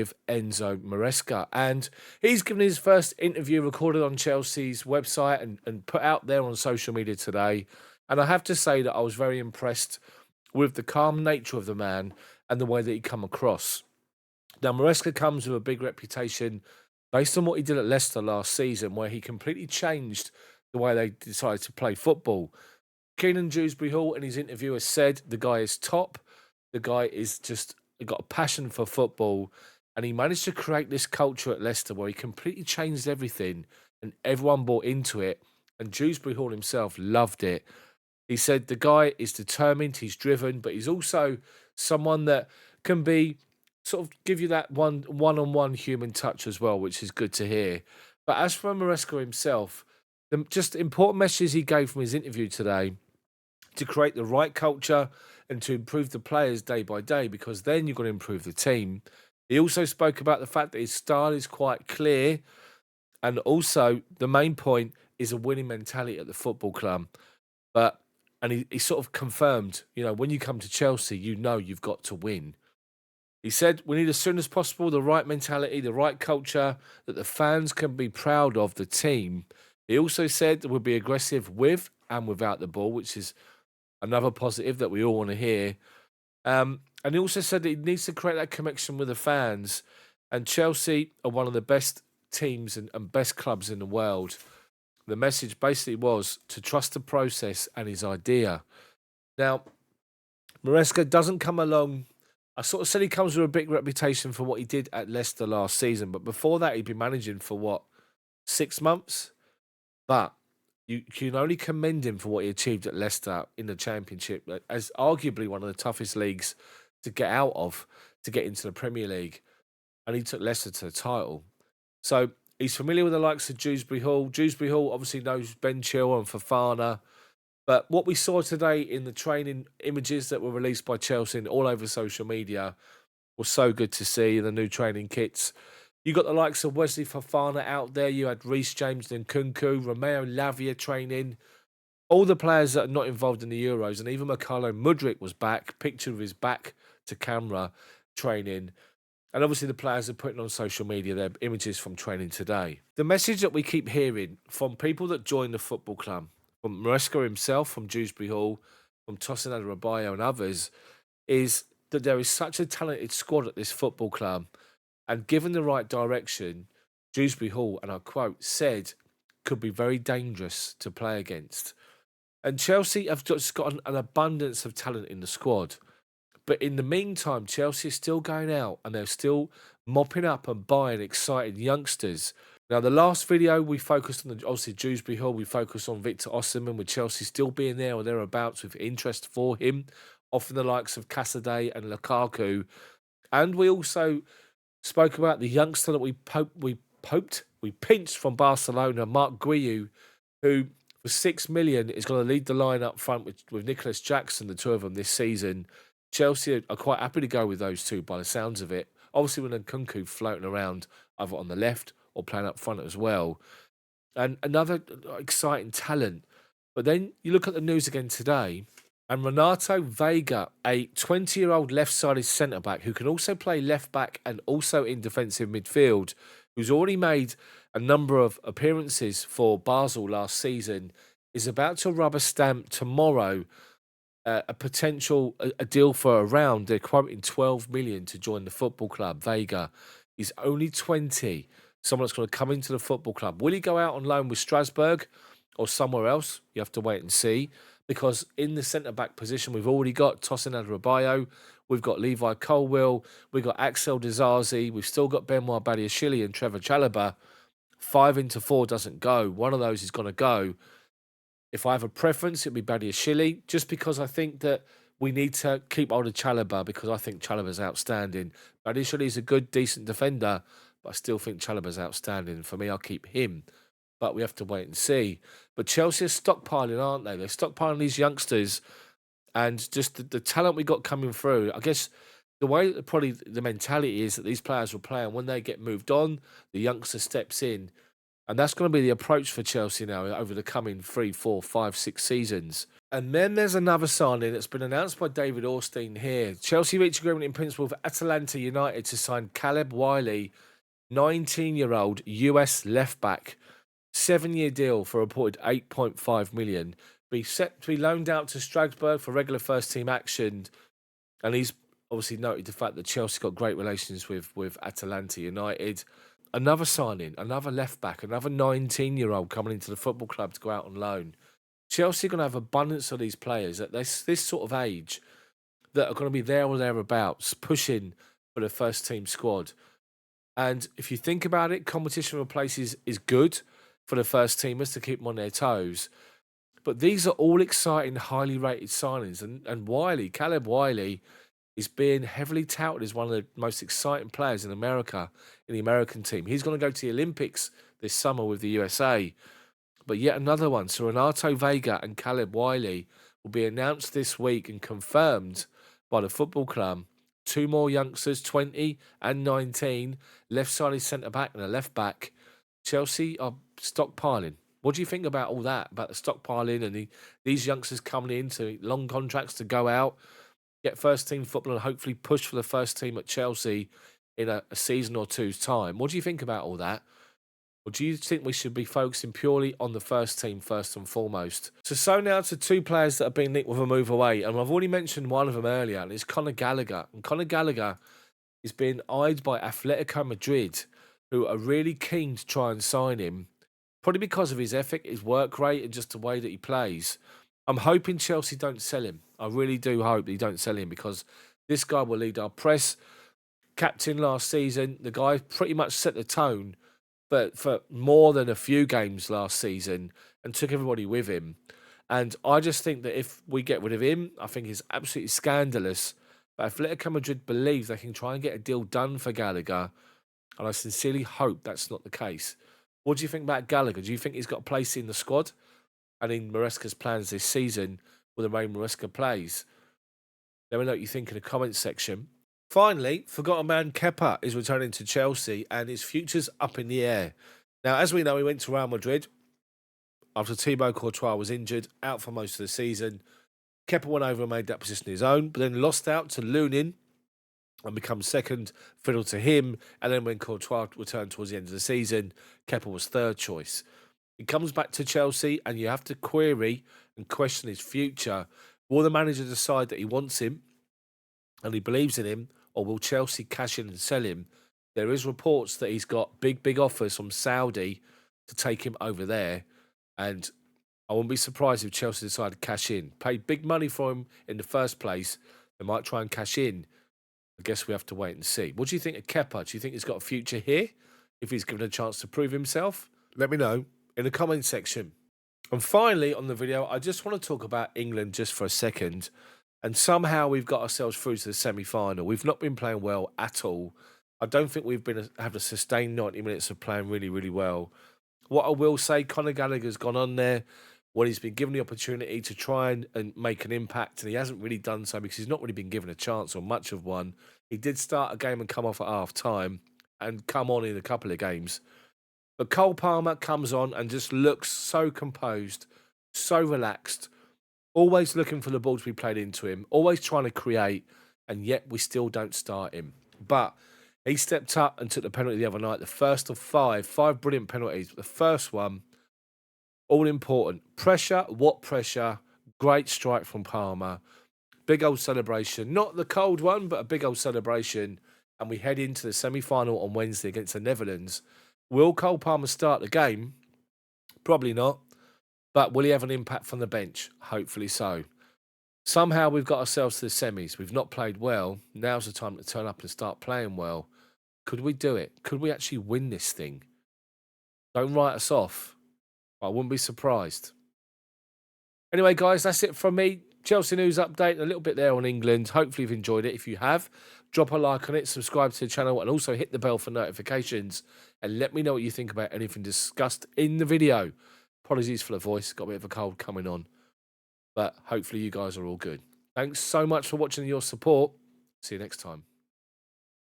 with Enzo Maresca. And he's given his first interview recorded on Chelsea's website and put out there on social media today. And I have to say that I was very impressed with the calm nature of the man and the way that he come across. Now, Maresca comes with a big reputation based on what he did at Leicester last season, where he completely changed the way they decided to play football. Keenan Dewsbury Hall in his interview has said the guy is top. The guy is just got a passion for football, and he managed to create this culture at Leicester where he completely changed everything, and everyone bought into it. And Dewsbury Hall himself loved it. He said the guy is determined, he's driven, but he's also someone that can be sort of give you that one-on-one human touch as well, which is good to hear. But as for Maresca himself, the just important messages he gave from his interview today to create the right culture and to improve the players day by day, because then you're going to improve the team. He also spoke about the fact that his style is quite clear, and also the main point is a winning mentality at the football club. But and he sort of confirmed, when you come to Chelsea, you've got to win. He said we need as soon as possible the right mentality, the right culture that the fans can be proud of the team. He also said that we'll be aggressive with and without the ball, which is another positive that we all want to hear. And he also said that he needs to create that connection with the fans. And Chelsea are one of the best teams and best clubs in the world. The message basically was to trust the process and his idea. Now, Maresca doesn't come along. I sort of said he comes with a big reputation for what he did at Leicester last season, but before that, he'd been managing for 6 months? But you can only commend him for what he achieved at Leicester in the Championship, as arguably one of the toughest leagues to get out of, to get into the Premier League. And he took Leicester to the title. So he's familiar with the likes of Dewsbury Hall. Dewsbury Hall obviously knows Ben Chilwell and Fofana. But what we saw today in the training images that were released by Chelsea and all over social media was so good to see, the new training kits. You got the likes of Wesley Fofana out there. You had Reece James and Nkunku, Romeo Lavia training. All the players that are not involved in the Euros, and even Mykhailo Mudryk was back, picture of his back to camera training. And obviously the players are putting on social media their images from training today. The message that we keep hearing from people that join the football club, from Maresca himself, from Dewsbury Hall, from Tosin Adarabioyo and others, is that there is such a talented squad at this football club. And given the right direction, Dewsbury Hall, and I quote, said, could be very dangerous to play against. And Chelsea have just got an abundance of talent in the squad. But in the meantime, Chelsea is still going out and they're still mopping up and buying exciting youngsters. Now, the last video, we focused on, obviously, Dewsbury Hall. We focused on Victor Osimhen, with Chelsea still being there or thereabouts with interest for him, often the likes of Casadei and Lukaku. And we also spoke about the youngster that we pinched from Barcelona, Mark Guiu, who for 6 million is going to lead the line up front with Nicholas Jackson, the two of them this season. Chelsea are quite happy to go with those two by the sounds of it. Obviously, with Nkunku floating around either on the left or playing up front as well. And another exciting talent. But then you look at the news again today, and Renato Veiga, a 20-year-old left-sided centre-back who can also play left-back and also in defensive midfield, who's already made a number of appearances for Basel last season, is about to rubber stamp tomorrow a potential a deal for around, they're quoting 12 million to join the football club. Veiga is only 20. Someone that's going to come into the football club. Will he go out on loan with Strasbourg or somewhere else? You have to wait and see. Because in the centre-back position, we've already got Tosin Adarabioyo, we've got Levi Colwill, we've got Axel Disasi, we've still got Benoit Badiashile and Trevor Chalobah. 5 into 4 doesn't go. One of those is going to go. If I have a preference, it'd be Badiashile, just because I think that we need to keep hold of Chalobah, because I think Chalobah's outstanding. Badiashile is a good, decent defender, but I still think Chalobah's outstanding. For me, I'll keep him. But we have to wait and see. But Chelsea are stockpiling, aren't they? They're stockpiling these youngsters, and just the talent we got coming through. I guess the way that probably the mentality is that these players will play, and when they get moved on, the youngster steps in. And that's going to be the approach for Chelsea now over the coming 3, 4, 5, 6 seasons. And then there's another signing that's been announced by David Ornstein here. Chelsea reached agreement in principle with Atlanta United to sign Caleb Wiley, 19-year-old US left-back. 7-year deal for a reported 8.5 million. Be set to be loaned out to Strasbourg for regular first-team action. And he's obviously noted the fact that Chelsea got great relations with Atlanta United. Another signing, another left-back, another 19-year-old coming into the football club to go out on loan. Chelsea are going to have abundance of these players at this sort of age that are going to be there or thereabouts, pushing for the first-team squad. And if you think about it, competition for places is good for the first teamers to keep them on their toes. But these are all exciting, highly rated signings. And Wiley, Caleb Wiley, is being heavily touted as one of the most exciting players in America, in the American team. He's going to go to the Olympics this summer with the USA. But yet another one, so Renato Veiga and Caleb Wiley, will be announced this week and confirmed by the football club. 2 more youngsters, 20 and 19, left-sided centre-back and a left-back. Chelsea are stockpiling. What do you think about all that, about the stockpiling and these youngsters coming into long contracts to go out, get first-team football and hopefully push for the first team at Chelsea in a season or two's time? What do you think about all that? Or do you think we should be focusing purely on the first team first and foremost? So now to 2 players that have been linked with a move away. And I've already mentioned one of them earlier, and it's Conor Gallagher. And Conor Gallagher is being eyed by Atletico Madrid, who are really keen to try and sign him, probably because of his ethic, his work rate, and just the way that he plays. I'm hoping Chelsea don't sell him. I really do hope they don't sell him, because this guy will lead our press. Captain last season, the guy pretty much set the tone but for more than a few games last season and took everybody with him. And I just think that if we get rid of him, I think it's absolutely scandalous. But Atletico Madrid believes they can try and get a deal done for Gallagher, and I sincerely hope that's not the case. What do you think about Gallagher? Do you think he's got a place in the squad and in Maresca's plans this season with the way Maresca plays? Let me know what you think in the comments section. Finally, forgotten man Kepa is returning to Chelsea and his future's up in the air. Now, as we know, he went to Real Madrid after Thibaut Courtois was injured, out for most of the season. Kepa went over and made that position his own, but then lost out to Lunin and become second fiddle to him. And then when Courtois returned towards the end of the season, Kepa was third choice. He comes back to Chelsea and you have to query and question his future. Will the manager decide that he wants him and he believes in him, or will Chelsea cash in and sell him? There is reports that he's got big offers from Saudi to take him over there, and I wouldn't be surprised if Chelsea decide to cash in. Paid big money for him in the first place. They might try and cash in. I guess we have to wait and see. What do you think of Kepa? Do you think he's got a future here if he's given a chance to prove himself? Let me know in the comment section. And finally on the video, I just want to talk about England just for a second. And somehow we've got ourselves through to the semi-final. We've not been playing well at all. I don't think we've had a sustained 90 minutes of playing really well. What I will say, Conor Gallagher's gone on there when he's been given the opportunity to try and make an impact, and he hasn't really done so because he's not really been given a chance or much of one. He did start a game and come off at half-time and come on in a couple of games. But Cole Palmer comes on and just looks so composed, so relaxed, always looking for the ball to be played into him, always trying to create, and yet we still don't start him. But he stepped up and took the penalty the other night, the first of five brilliant penalties. But the first one, all important. Pressure, what pressure? Great strike from Palmer. Big old celebration. Not the cold one, but a big old celebration. And we head into the semi-final on Wednesday against the Netherlands. Will Cole Palmer start the game? Probably not. But will he have an impact from the bench? Hopefully so. Somehow we've got ourselves to the semis. We've not played well. Now's the time to turn up and start playing well. Could we do it? Could we actually win this thing? Don't write us off. I wouldn't be surprised. Anyway, guys, that's it from me. Chelsea news update, a little bit there on England. Hopefully you've enjoyed it. If you have, drop a like on it, subscribe to the channel, and also hit the bell for notifications. And let me know what you think about anything discussed in the video. Apologies for the voice. Got a bit of a cold coming on. But hopefully you guys are all good. Thanks so much for watching and your support. See you next time.